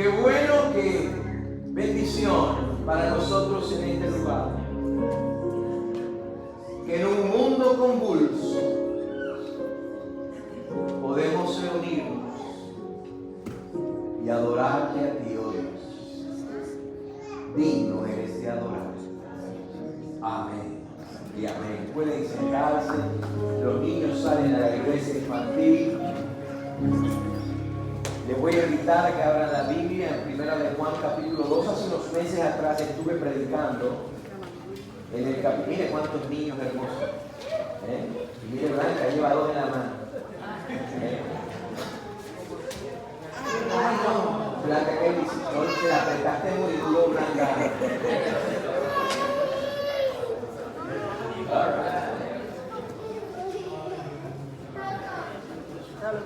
Qué bueno, qué bendición para nosotros en este lugar. Que en un mundo convulso podemos reunirnos y adorarte a ti, oh Dios. Digno eres de adorar. Amén y amén. Pueden sentarse. Los niños salen a la iglesia infantil. Les voy a invitar a que abran la Biblia en Primera de Juan capítulo 2. Hace unos meses atrás estuve predicando en el capítulo. Mire cuántos niños hermosos. Y mire, Blanca lleva dos en la mano. Ay, no, Blanca, ¿qué dices? No, te la apretaste muy duro, Blanca.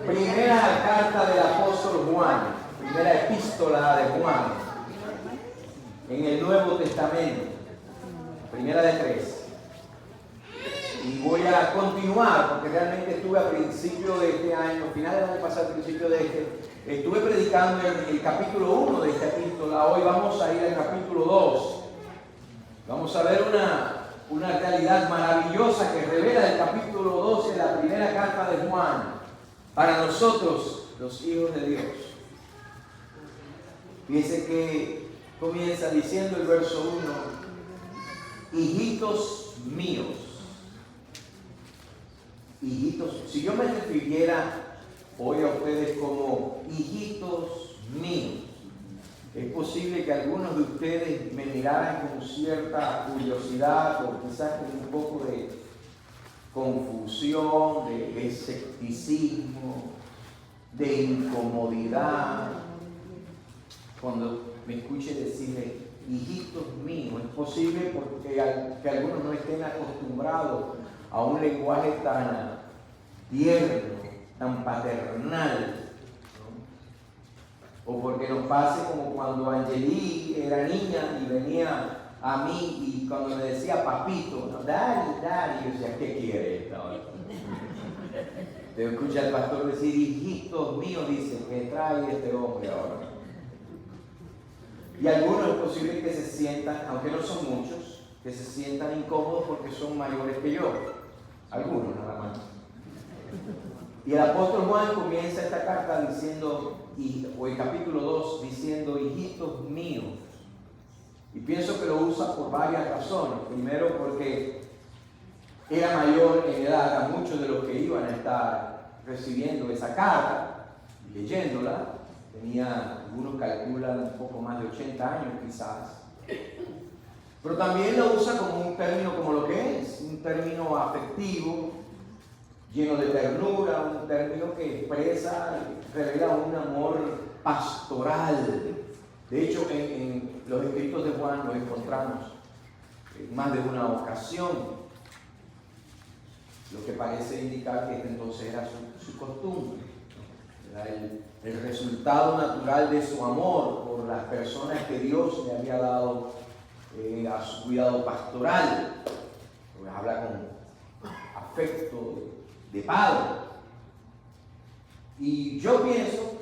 Primera carta del apóstol Juan, primera epístola de Juan, en el Nuevo Testamento, primera de 3. Y voy a continuar, porque realmente estuve a principio de este año, final del año pasado, principio de este, estuve predicando en el capítulo 1 de esta epístola. Hoy vamos a ir al capítulo 2. Vamos a ver una realidad maravillosa que revela el capítulo 2 de la primera carta de Juan para nosotros, los hijos de Dios. Fíjense que comienza diciendo el verso 1: hijitos míos. Hijitos, si yo me refiriera hoy a ustedes como hijitos míos, es posible que algunos de ustedes me miraran con cierta curiosidad o quizás con un poco de confusión, de escepticismo, de incomodidad, cuando me escuche decirle hijitos míos. Es posible porque que algunos no estén acostumbrados a un lenguaje tan tierno, tan paternal, ¿no? O porque nos pase como cuando Angeli era niña y venía a mí y cuando me decía papito, ¿no? Daddy, yo decía, ¿qué quiere esta hora? Te escucha el pastor decir, hijitos míos, dice, ¿qué trae este hombre ahora? Y algunos es posible que se sientan, aunque no son muchos, que se sientan incómodos porque son mayores que yo. Algunos nada más. Y el apóstol Juan comienza esta carta diciendo, o el capítulo 2, diciendo, hijitos míos. Y pienso que lo usa por varias razones. Primero porque era mayor en edad a muchos de los que iban a estar recibiendo esa carta, leyéndola. Algunos calculan un poco más de 80 años quizás. Pero también lo usa como un término como lo que es, un término afectivo, lleno de ternura, un término que expresa, revela un amor pastoral. De hecho, en los escritos de Juan lo encontramos en más de una ocasión, lo que parece indicar que este entonces era su costumbre. Era el resultado natural de su amor por las personas que Dios le había dado a su cuidado pastoral. Pues habla con afecto de padre. Y yo pienso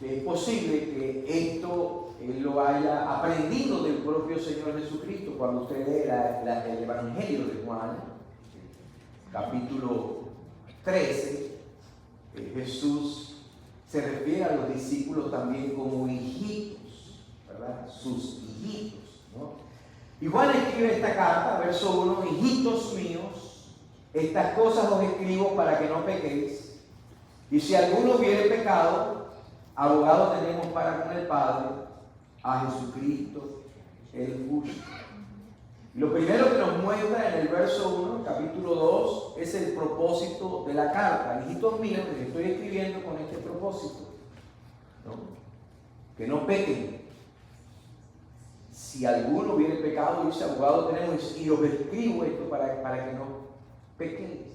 que es posible que esto él lo haya aprendido del propio Señor Jesucristo. Cuando usted lee el Evangelio de Juan, capítulo 13, Jesús se refiere a los discípulos también como hijitos, ¿verdad? Sus hijitos, ¿no? Y Juan escribe esta carta, verso 1, hijitos míos, estas cosas os escribo para que no pequéis. Y si alguno hubiere pecado, abogado tenemos para con el Padre, a Jesucristo el justo. Lo primero que nos muestra en el verso 1, capítulo 2, es el propósito de la carta. Hijitos míos, les estoy escribiendo con este propósito, ¿no? Que no pequen. Si alguno hubiere pecado, dice abogado tenemos, y os escribo esto para que no pequéis.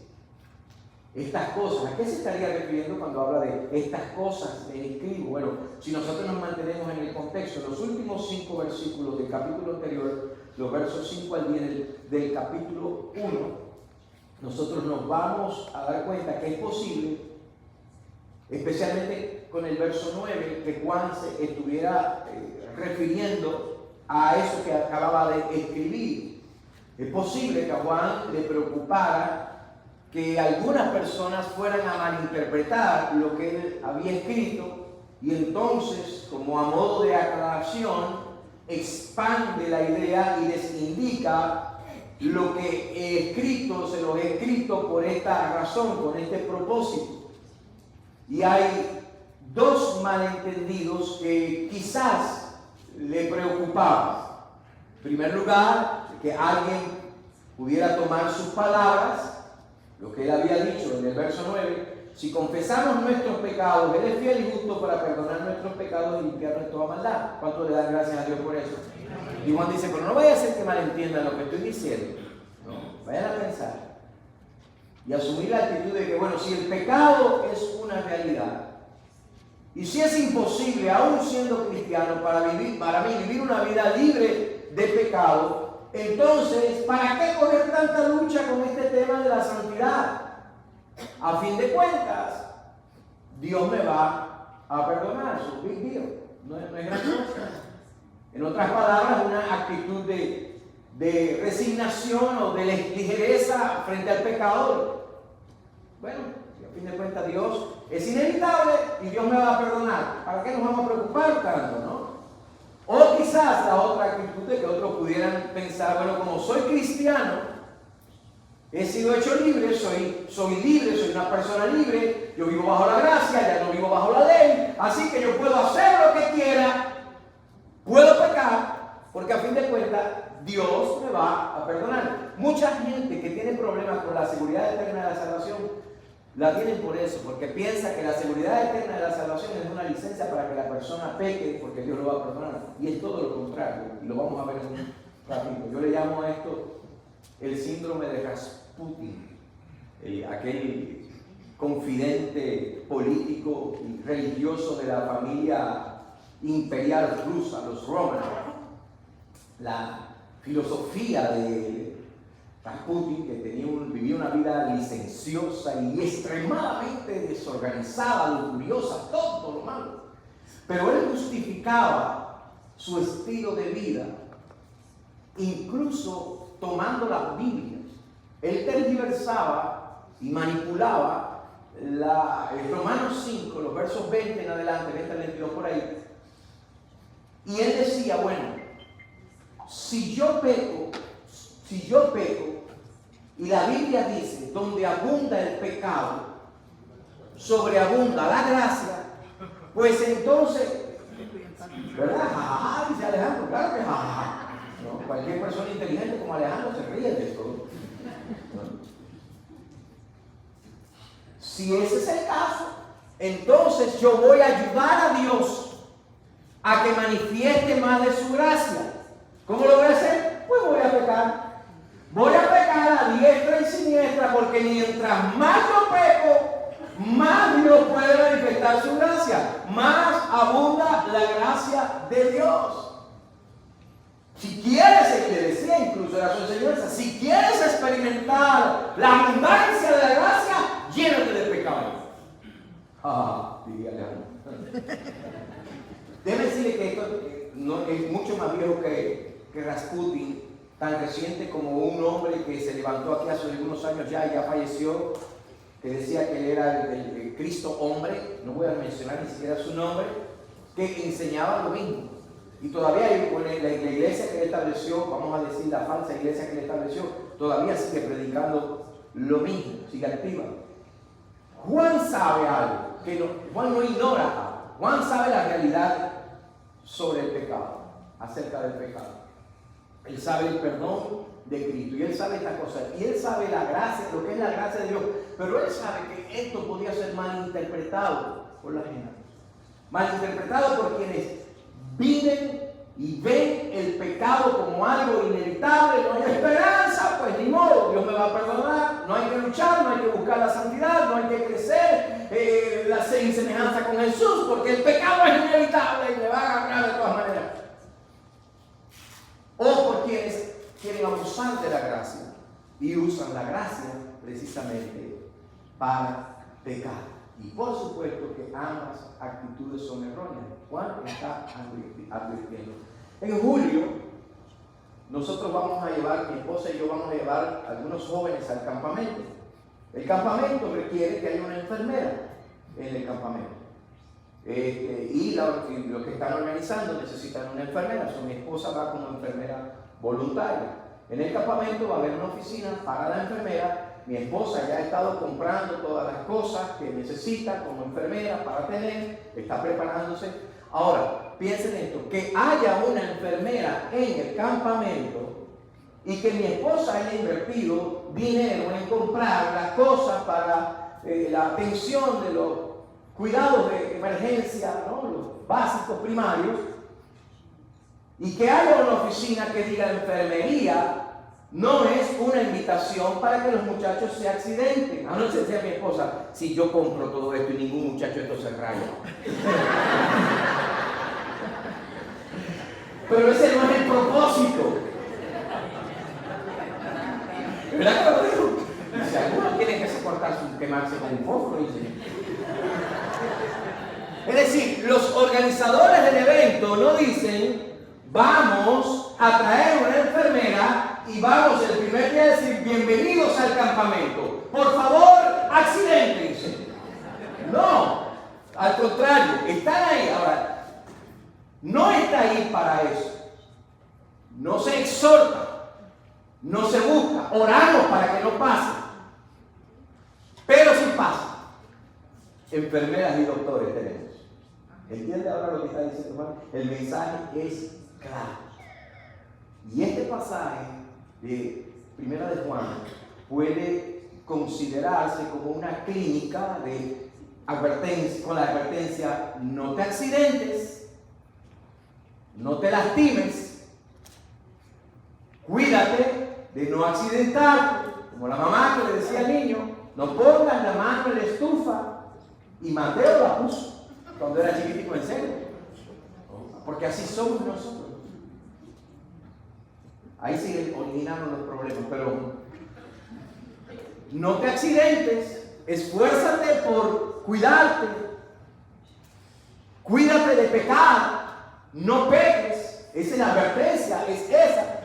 Estas cosas, ¿a qué se estaría refiriendo cuando habla de estas cosas? Les escribo. Bueno, si nosotros nos mantenemos en el contexto, los últimos 5 versículos del capítulo anterior, los versos 5 al 10 del capítulo 1, nosotros nos vamos a dar cuenta que es posible especialmente con el verso 9, que Juan se estuviera refiriendo a eso que acababa de escribir. Es posible que a Juan le preocupara que algunas personas fueran a malinterpretar lo que él había escrito, y entonces, como a modo de aclaración, expande la idea y les indica: lo que he escrito, se lo he escrito por esta razón, con este propósito. Y hay dos malentendidos que quizás le preocupaban. En primer lugar, que alguien pudiera tomar sus palabras, lo que él había dicho en el verso 9: si confesamos nuestros pecados, Él es fiel y justo para perdonar nuestros pecados y limpiarnos de toda maldad. ¿Cuánto le dan gracias a Dios por eso? Y Juan dice: pero no vaya a ser que malentiendan lo que estoy diciendo. No, vayan a pensar y asumir la actitud de que, bueno, si el pecado es una realidad, y si es imposible, aún siendo cristiano, para mí vivir una vida libre de pecado, entonces, ¿para qué coger tanta lucha con este tema de la santidad? A fin de cuentas, Dios me va a perdonar. Es un big deal. No es gran cosa. En otras palabras, una actitud de resignación o de ligereza frente al pecador. Bueno, a fin de cuentas, Dios es inevitable y Dios me va a perdonar. ¿Para qué nos vamos a preocupar tanto, no? O quizás la otra actitud de que otros pudieran pensar: bueno, como soy cristiano, he sido hecho libre, soy libre, soy una persona libre, yo vivo bajo la gracia, ya no vivo bajo la ley, así que yo puedo hacer lo que quiera, puedo pecar, porque a fin de cuentas Dios me va a perdonar. Mucha gente que tiene problemas con la seguridad eterna de la salvación la tienen por eso, porque piensa que la seguridad eterna de la salvación es una licencia para que la persona peque, porque Dios lo va a perdonar. Y es todo lo contrario, y lo vamos a ver en un ratito. Yo le llamo a esto el síndrome de Rasputin, aquel confidente político y religioso de la familia imperial rusa, los Romanov. La filosofía de Rasputin, que vivía una vida licenciosa y extremadamente desorganizada, lujuriosa, todo lo malo. Pero él justificaba su estilo de vida, incluso tomando las Biblias. Él tergiversaba y manipulaba Romanos 5, los versos 20 en adelante, 20 al 22 por ahí. Y él decía: bueno, si yo peco, y la Biblia dice: donde abunda el pecado, sobreabunda la gracia, pues entonces, ¿verdad? Jajaja, dice Alejandro, claro que jajaja. ¿No? Cualquier persona inteligente como Alejandro se ríe de esto. ¿No? Si ese es el caso, entonces yo voy a ayudar a Dios a que manifieste más de su gracia. ¿Cómo lo voy a hacer? Pues voy a pecar. Voy a pecar a diestra y siniestra, porque mientras más yo peco, más Dios puede manifestar su gracia, más abunda la gracia de Dios. Si quieres, le decía incluso era su enseñanza, si quieres experimentar la abundancia de la gracia, llénate de pecado. Diría Alejandro. Debe decirle que esto no, es mucho más viejo que Rasputin, tan reciente como un hombre que se levantó aquí hace algunos años ya falleció, que decía que él era el Cristo hombre, no voy a mencionar ni siquiera su nombre, que enseñaba lo mismo. Y todavía la iglesia que él estableció, vamos a decir la falsa iglesia que él estableció, todavía sigue predicando lo mismo, sigue activa. Juan sabe algo, Juan no ignora algo. Juan sabe la realidad sobre el pecado, acerca del pecado. Él sabe el perdón de Cristo, y él sabe esta cosa, y él sabe la gracia, lo que es la gracia de Dios, pero él sabe que esto podía ser malinterpretado por la gente, malinterpretado por quienes viven y ven el pecado como algo inevitable. No hay esperanza, pues ni modo, Dios me va a perdonar, no hay que luchar, no hay que buscar la santidad, no hay que crecer, la semejanza con Jesús, porque el pecado es inevitable y me va a agarrar de todas maneras. O por quienes quieren abusar de la gracia y usan la gracia precisamente para pecar. Y por supuesto que ambas actitudes son erróneas. Juan está advirtiendo. En julio, nosotros vamos a llevar, mi esposa y yo vamos a llevar a algunos jóvenes al campamento. El campamento requiere que haya una enfermera en el campamento. Y los que están organizando necesitan una enfermera. Mi esposa va como enfermera voluntaria. En el campamento va a haber una oficina para la enfermera. Mi esposa ya ha estado comprando todas las cosas que necesita como enfermera para tener, está preparándose. Ahora, piensen esto, que haya una enfermera en el campamento y que mi esposa haya invertido dinero en comprar las cosas para la atención de los cuidados de emergencia, ¿no? Los básicos primarios, y que haya una oficina que diga enfermería, no es una invitación para que los muchachos se accidenten. A no ser sea mi esposa, si yo compro todo esto y ningún muchacho esto se raya. Pero ese no es el propósito. ¿Verdad que lo digo? Si algunos quieren que se corta quemarse con un fósforo, dice. Es decir, los organizadores del evento no dicen, vamos a traer una enfermera y vamos el primer día a decir, bienvenidos al campamento. Por favor, accidéntense. No, al contrario, están ahí. Ahora, no está ahí para eso. No se exhorta, no se busca. Oramos para que no pase. Pero si pasa, enfermeras y doctores tenemos. ¿Entiende ahora lo que está diciendo Juan? El mensaje es claro. Y este pasaje de Primera de Juan puede considerarse como una clínica de advertencia, con la advertencia: no te accidentes, no te lastimes, cuídate de no accidentarte, como la mamá que le decía al niño, no pongas la mano en la estufa. Y Mateo la puso cuando era chiquitico, en serio, porque así somos nosotros. Ahí sí originaron los problemas, pero no te accidentes, esfuérzate por cuidarte, cuídate de pecar, no peques. Esa es la advertencia, es esa.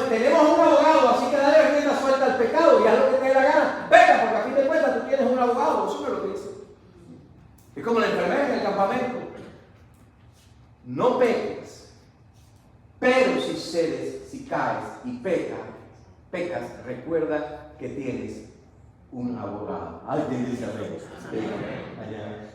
Tenemos un abogado, así que dale rienda suelta al pecado y haz lo que te dé la gana. Peca, porque a fin de cuentas tú tienes un abogado, eso no es lo que dice. Es como la enfermera en el campamento. No peques, pero si caes y pecas, recuerda que tienes un abogado. Ay, bendice a Dios.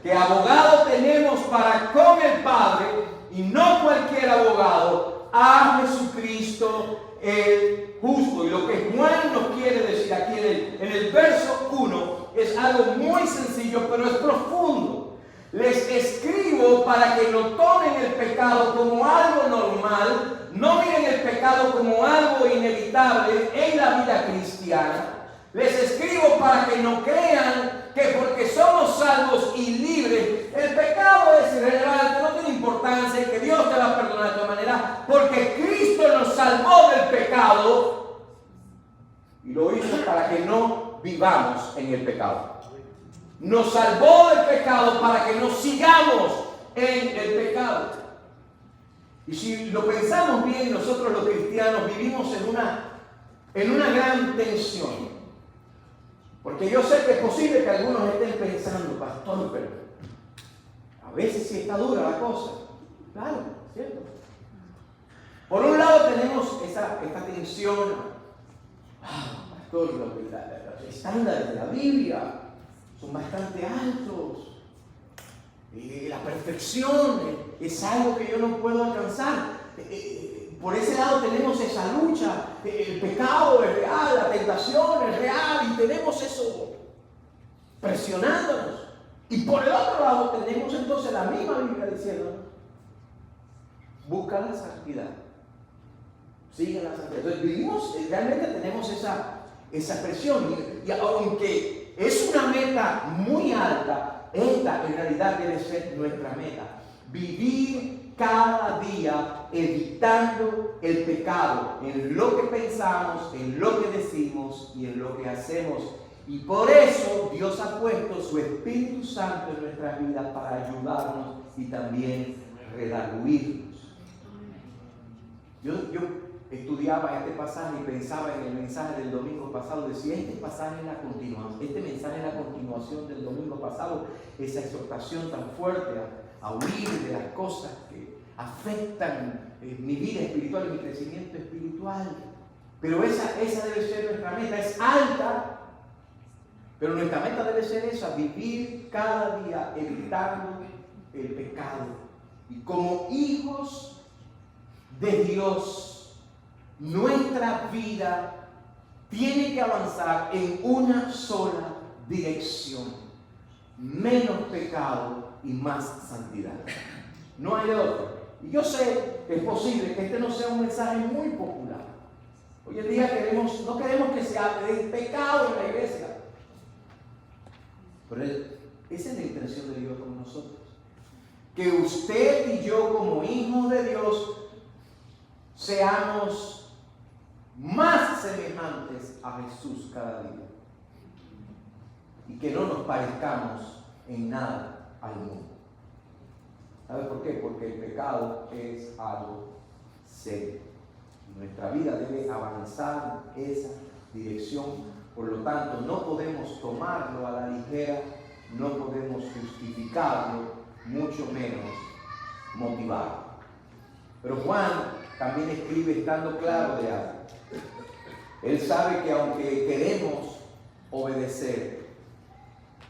Que abogado tenemos para con el Padre, y no cualquier abogado, a Jesucristo el justo. Y lo que Juan nos quiere decir aquí en el verso 1 es algo muy sencillo, pero es profundo. Les escribo para que no tomen el pecado como algo normal, no miren el pecado como algo inevitable en la vida cristiana. Les escribo para que no crean que porque somos salvos y libres, el pecado es irrelevante, no tiene importancia y que Dios te va a perdonar de todas maneras, porque Cristo nos salvó del pecado y lo hizo para que no vivamos en el pecado. Nos salvó del pecado para que no sigamos en el pecado. Y si lo pensamos bien, nosotros los cristianos vivimos en una gran tensión. Porque yo sé que es posible que algunos estén pensando, pastor, pero a veces sí está dura la cosa. Claro, ¿cierto? Por un lado tenemos esta tensión. Pastor, los estándares de la Biblia son bastante altos. La perfección es algo que yo no puedo alcanzar. Por ese lado tenemos esa lucha. El pecado es real, la tentación es real y tenemos eso presionándonos. Y por el otro lado tenemos entonces la misma Biblia diciendo: busca la santidad, sigue la santidad. Entonces vivimos, realmente tenemos esa presión. Y aunque es una meta muy alta, esta en realidad debe ser nuestra meta. Vivir cada día evitando el pecado en lo que pensamos, en lo que decimos y en lo que hacemos. Y por eso Dios ha puesto su Espíritu Santo en nuestras vidas para ayudarnos y también redarguirnos. Yo estudiaba este pasaje y pensaba en el mensaje del domingo pasado. Decía, este mensaje es la continuación del domingo pasado, esa exhortación tan fuerte a huir de las cosas que afectan mi vida espiritual y mi crecimiento espiritual. Pero esa debe ser nuestra meta. Es alta, pero nuestra meta debe ser esa: vivir cada día evitando el pecado. Y como hijos de Dios, nuestra vida tiene que avanzar en una sola dirección: menos pecado y más santidad. No hay otra. Y yo sé que es posible que este no sea un mensaje muy popular. Hoy en día no queremos que se hable del pecado en la iglesia. Pero esa es la intención de Dios con nosotros. Que usted y yo, como hijos de Dios, seamos más semejantes a Jesús cada día. Y que no nos parezcamos en nada al mundo. ¿Sabe por qué? Porque el pecado es algo serio. Nuestra vida debe avanzar en esa dirección. Por lo tanto, no podemos tomarlo a la ligera, no podemos justificarlo, mucho menos motivarlo. Pero Juan también escribe estando claro de algo. Él sabe que aunque queremos obedecer,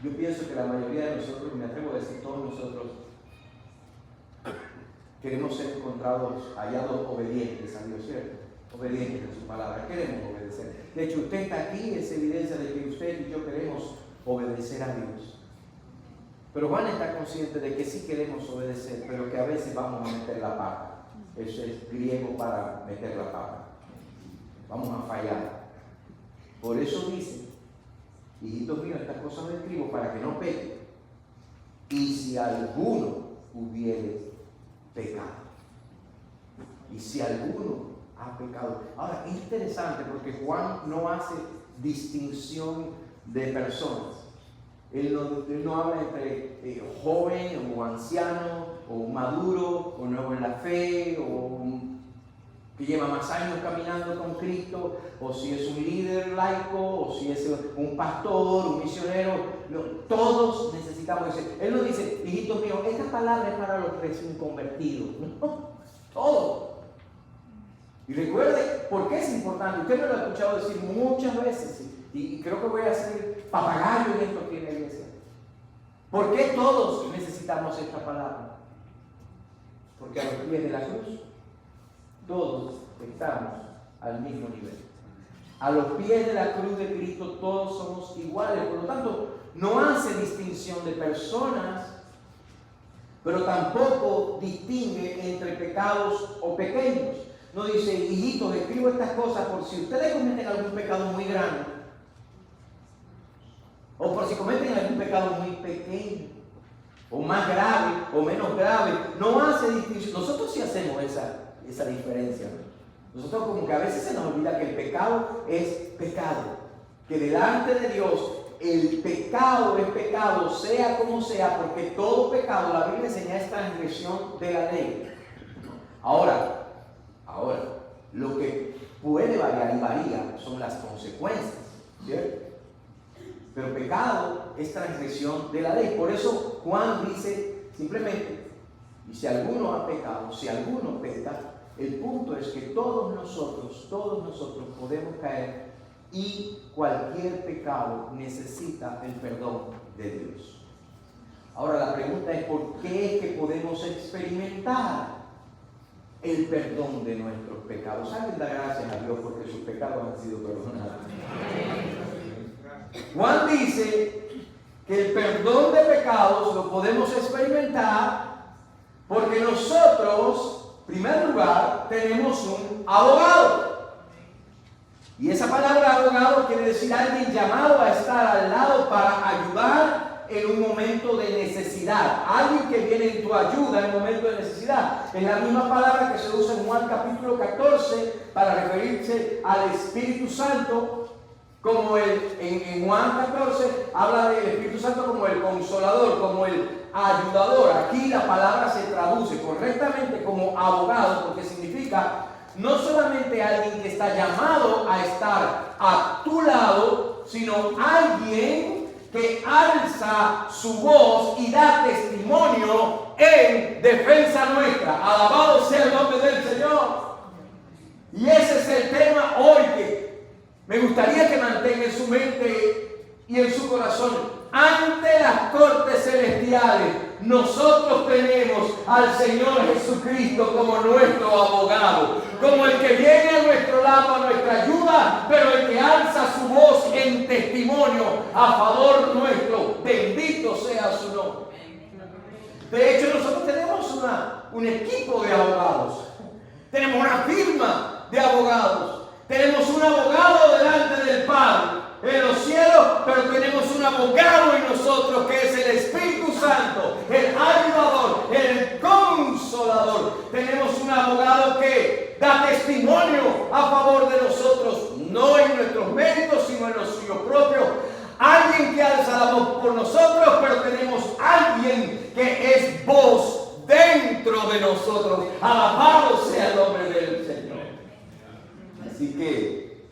yo pienso que la mayoría de nosotros, me atrevo a decir todos nosotros, queremos ser hallados obedientes a Dios, ¿cierto? Obedientes a su palabra, queremos obedecer. De hecho, usted está aquí, es evidencia de que usted y yo queremos obedecer a Dios. Pero Juan está consciente de que sí queremos obedecer, pero que a veces vamos a meter la pata. Eso es griego para meter la pata. Vamos a fallar. Por eso dice, hijitos míos, estas cosas les escribo para que no pequen. Y si alguno hubiere pecado. Y si alguno ha pecado. Ahora, es interesante porque Juan no hace distinción de personas. Él no habla entre joven o anciano o maduro o nuevo en la fe o que lleva más años caminando con Cristo, o si es un líder laico, o si es un pastor, un misionero. No, todos necesitamos decir. Él nos dice, hijitos míos, esta palabra es para los recién convertidos. No, todos. Y recuerde, ¿por qué es importante? Usted me lo ha escuchado decir muchas veces, y creo que voy a ser papagayo en esto aquí en la iglesia. ¿Por qué todos necesitamos esta palabra? Porque a los pies de la cruz todos estamos al mismo nivel. A los pies de la cruz de Cristo todos somos iguales. Por lo tanto, no hace distinción de personas, pero tampoco distingue entre pecados o pequeños. No dice, hijitos, escribo estas cosas por si ustedes cometen algún pecado muy grande, o por si cometen algún pecado muy pequeño, o más grave, o menos grave. No hace distinción. Nosotros sí hacemos esa diferencia. Nosotros como que a veces se nos olvida que el pecado es pecado, que delante de Dios el pecado es pecado, sea como sea, porque todo pecado, la Biblia enseña, es transgresión de la ley. Ahora, lo que puede variar y varía son las consecuencias, ¿cierto? Pero pecado es transgresión de la ley. Por eso Juan dice simplemente, y si alguno ha pecado, si alguno peca, el punto es que todos nosotros podemos caer, y cualquier pecado necesita el perdón de Dios. Ahora la pregunta es, ¿por qué es que podemos experimentar el perdón de nuestros pecados? Alguien da gracias a Dios porque sus pecados han sido perdonados. Juan dice que el perdón de pecados lo podemos experimentar porque nosotros, en primer lugar, tenemos un abogado. Y esa palabra abogado quiere decir alguien llamado a estar al lado para ayudar en un momento de necesidad. Alguien que viene en tu ayuda en un momento de necesidad. Es la misma palabra que se usa en Juan capítulo 14 para referirse al Espíritu Santo. como en Juan 14 habla del Espíritu Santo como el consolador, como el ayudador. Aquí la palabra se traduce correctamente como abogado, porque significa no solamente alguien que está llamado a estar a tu lado, sino alguien que alza su voz y da testimonio en defensa nuestra. Alabado sea el nombre del Señor. Y ese es el tema hoy que me gustaría que mantenga en su mente y en su corazón. Ante las cortes celestiales, nosotros tenemos al Señor Jesucristo como nuestro abogado, como el que viene a nuestro lado, a nuestra ayuda, pero el que alza su voz en testimonio a favor nuestro. Bendito sea su nombre. De hecho, nosotros tenemos un equipo de abogados, tenemos una firma de abogados, tenemos un abogado delante del Padre en los cielos, pero tenemos un abogado en nosotros que es el Espíritu Santo, el ayudador, el consolador. Tenemos un abogado que da testimonio a favor de nosotros, no en nuestros méritos, sino en los suyos propios. Alguien que alza la voz por nosotros, pero tenemos alguien que es voz dentro de nosotros. Alabado sea el nombre del Señor. Así que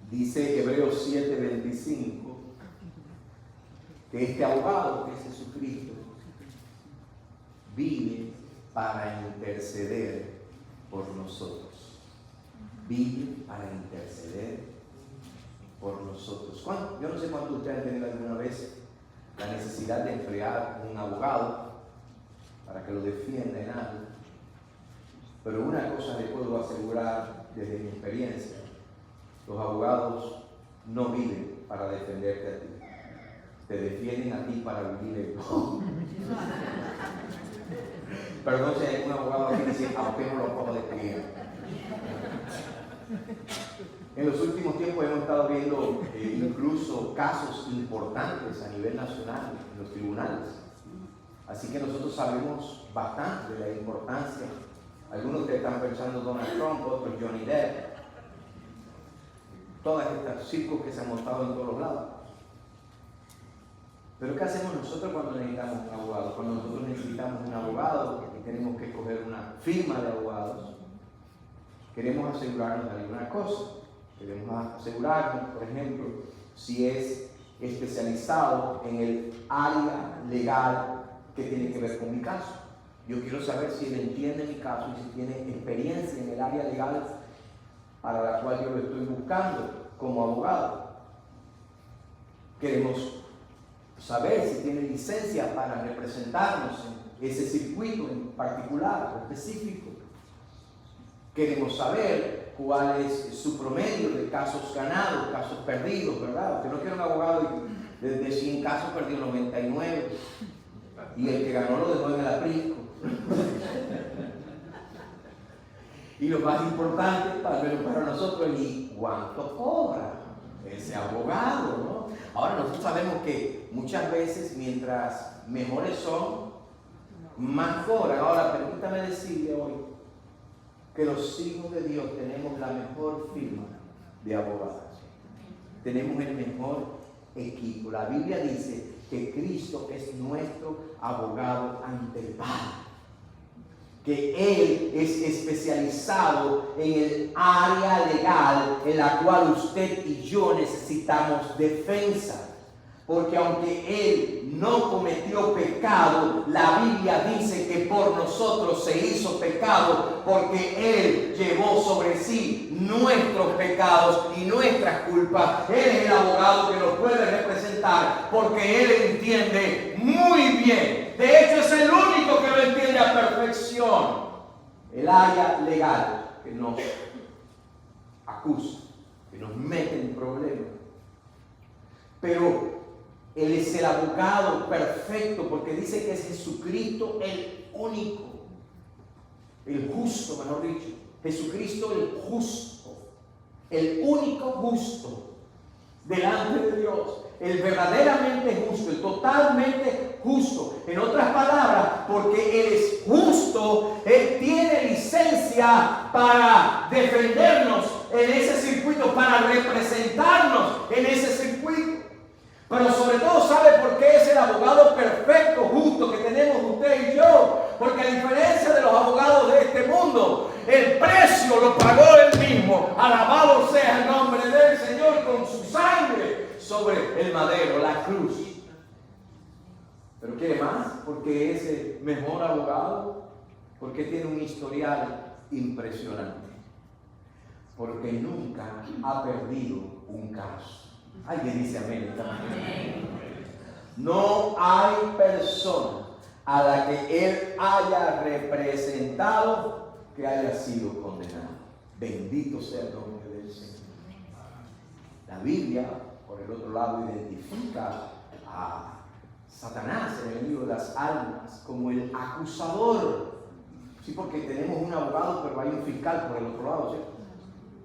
dice Hebreos 7:25 que este abogado, que es Jesucristo, vive para interceder por nosotros. Vive para interceder por nosotros. Yo no sé cuánto ustedes han tenido alguna vez la necesidad de emplear un abogado para que lo defienda en algo, pero una cosa le puedo asegurar desde mi experiencia: los abogados no viven para defenderte a ti, te defienden a ti para vivir el Perdón si hay algún abogado aquí que dice, aunque no lo puedo defender. En los últimos tiempos hemos estado viendo incluso casos importantes a nivel nacional en los tribunales. Así que nosotros sabemos bastante de la importancia. Algunos de ustedes están pensando en Donald Trump, otros Johnny Depp. Todas estas circos que se han montado en todos los lados. Pero ¿qué hacemos nosotros cuando necesitamos un abogado? Cuando nosotros necesitamos un abogado y tenemos que escoger una firma de abogados, queremos asegurarnos de alguna cosa. Queremos asegurarnos, por ejemplo, si es especializado en el área legal que tiene que ver con mi caso. Yo quiero saber si él entiende mi caso y si tiene experiencia en el área legal para la cual yo lo estoy buscando como abogado. Queremos saber si tiene licencia para representarnos en ese circuito en particular o específico. Queremos saber cuál es su promedio de casos ganados, casos perdidos, ¿verdad? Usted no quiere un abogado de 100 casos perdió 99 y el que ganó lo dejó en el aprisco. Y lo más importante, tal vez para nosotros, es cuánto cobra ese abogado, ¿no? Ahora nosotros sabemos que muchas veces mientras mejores son, más cobran. Ahora permítame decirle hoy que los hijos de Dios tenemos la mejor firma de abogados. Tenemos el mejor equipo. La Biblia dice que Cristo es nuestro abogado ante el Padre, que Él es especializado en el área legal en la cual usted y yo necesitamos defensa. Porque aunque Él no cometió pecado, la Biblia dice que por nosotros se hizo pecado, porque Él llevó sobre sí nuestros pecados y nuestras culpas. Él es el abogado que nos puede representar, porque Él entiende muy bien. De hecho, es el único que lo entiende a perfección. El área legal que nos acusa, que nos mete en problemas. Pero Él es el abogado perfecto, porque dice que es Jesucristo el único, el justo, mejor dicho. Jesucristo el justo, el único justo delante de Dios. El verdaderamente justo, el totalmente justo. En otras palabras, porque Él es justo, Él tiene licencia para defendernos en ese circuito, para representar perfecto, justo que tenemos usted y yo. Porque a diferencia de los abogados de este mundo, el precio lo pagó Él mismo. Alabado sea el nombre del Señor con su sangre sobre el madero, la cruz. ¿Pero quiere más? Porque es el mejor abogado. Porque tiene un historial impresionante. Porque nunca ha perdido un caso. Alguien dice amén esta mañana. No hay persona a la que Él haya representado que haya sido condenado. Bendito sea el nombre del Señor. La Biblia, por el otro lado, identifica a Satanás en el libro de las almas como el acusador. Sí, porque tenemos un abogado, pero hay un fiscal por el otro lado, ¿cierto?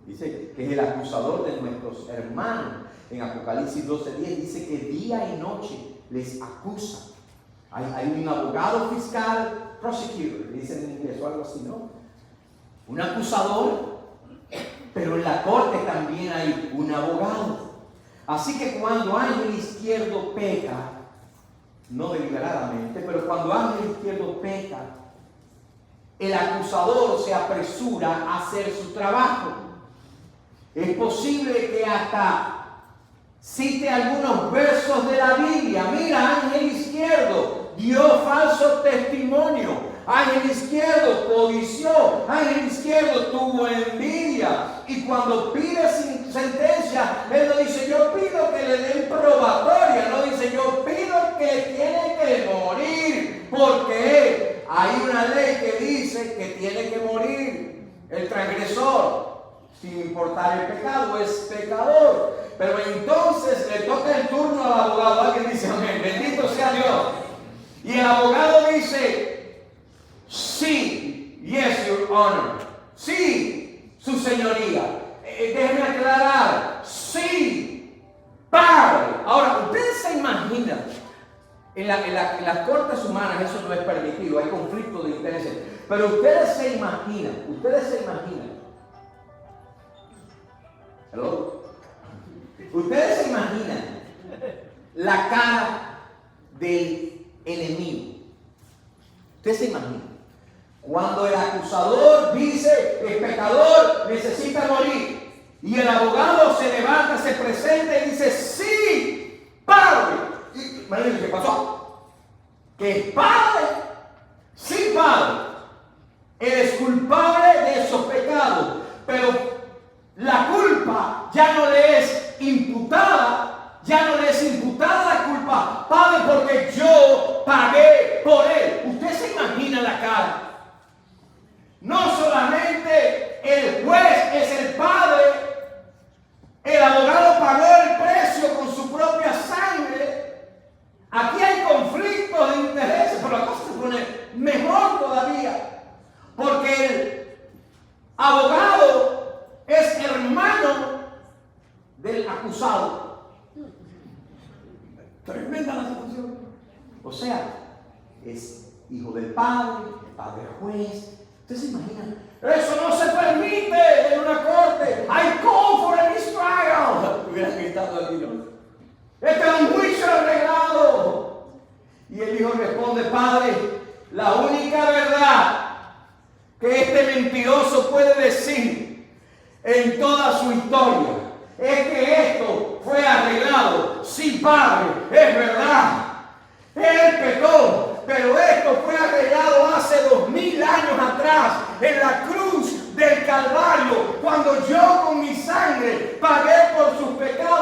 Dice que es el acusador de nuestros hermanos. En Apocalipsis 12:10 dice que día y noche les acusa. Hay un abogado fiscal, prosecutor, dicen en inglés o algo así, ¿no? Un acusador, pero en la corte también hay un abogado. Así que cuando Ángel Izquierdo peca, no deliberadamente, pero cuando Ángel Izquierdo peca, el acusador se apresura a hacer su trabajo. Es posible que hasta cite algunos versos de la Biblia. Mira, Ángel Izquierdo dio falso testimonio. Ángel Izquierdo codició. Ángel Izquierdo tuvo envidia. Y cuando pide sentencia, él no dice yo pido que le den probatoria. No dice yo pido que tiene que morir. Porque hay una ley que dice que tiene que morir el transgresor. Sin importar el pecado, es pecador. Pero entonces le toca el turno al abogado. Alguien dice amén, bendito sea Dios. Y el abogado dice, sí, yes, your honor. Sí, su señoría. Déjeme aclarar. Sí, padre. Ahora, ustedes se imaginan, en las cortes humanas eso no es permitido, hay conflicto de intereses. Pero ustedes se imaginan. Hello. Ustedes se imaginan la cara del enemigo. Ustedes se imaginan cuando el acusador dice el pecador necesita morir y el abogado se levanta, se presenta y dice sí, padre. ¿Qué pasó? ¿Que es padre? Sí, padre. Él es culpable de esos pecados, pero la culpa ya no le es imputada, la culpa, Padre, porque yo pagué por él. Usted se imagina la cara. No solamente el juez es el padre, el abogado pagó el precio con su propia sangre. Aquí hay conflictos de intereses, pero la cosa se pone mejor todavía, porque el abogado es hermano del acusado. Tremenda la situación. O sea, es hijo del padre, el padre juez. ¿Ustedes se imaginan? Eso no se permite en una corte. I call for a mistrial. Hubieran gritado aquí, ¿no? Este es un juicio arreglado. Y el hijo responde, padre, la única verdad que este mentiroso puede decir en toda su historia es que esto fue arreglado. Sí, padre, es verdad. Él pecó, pero esto fue arreglado hace 2000 años atrás en la cruz del Calvario, cuando yo con mi sangre pagué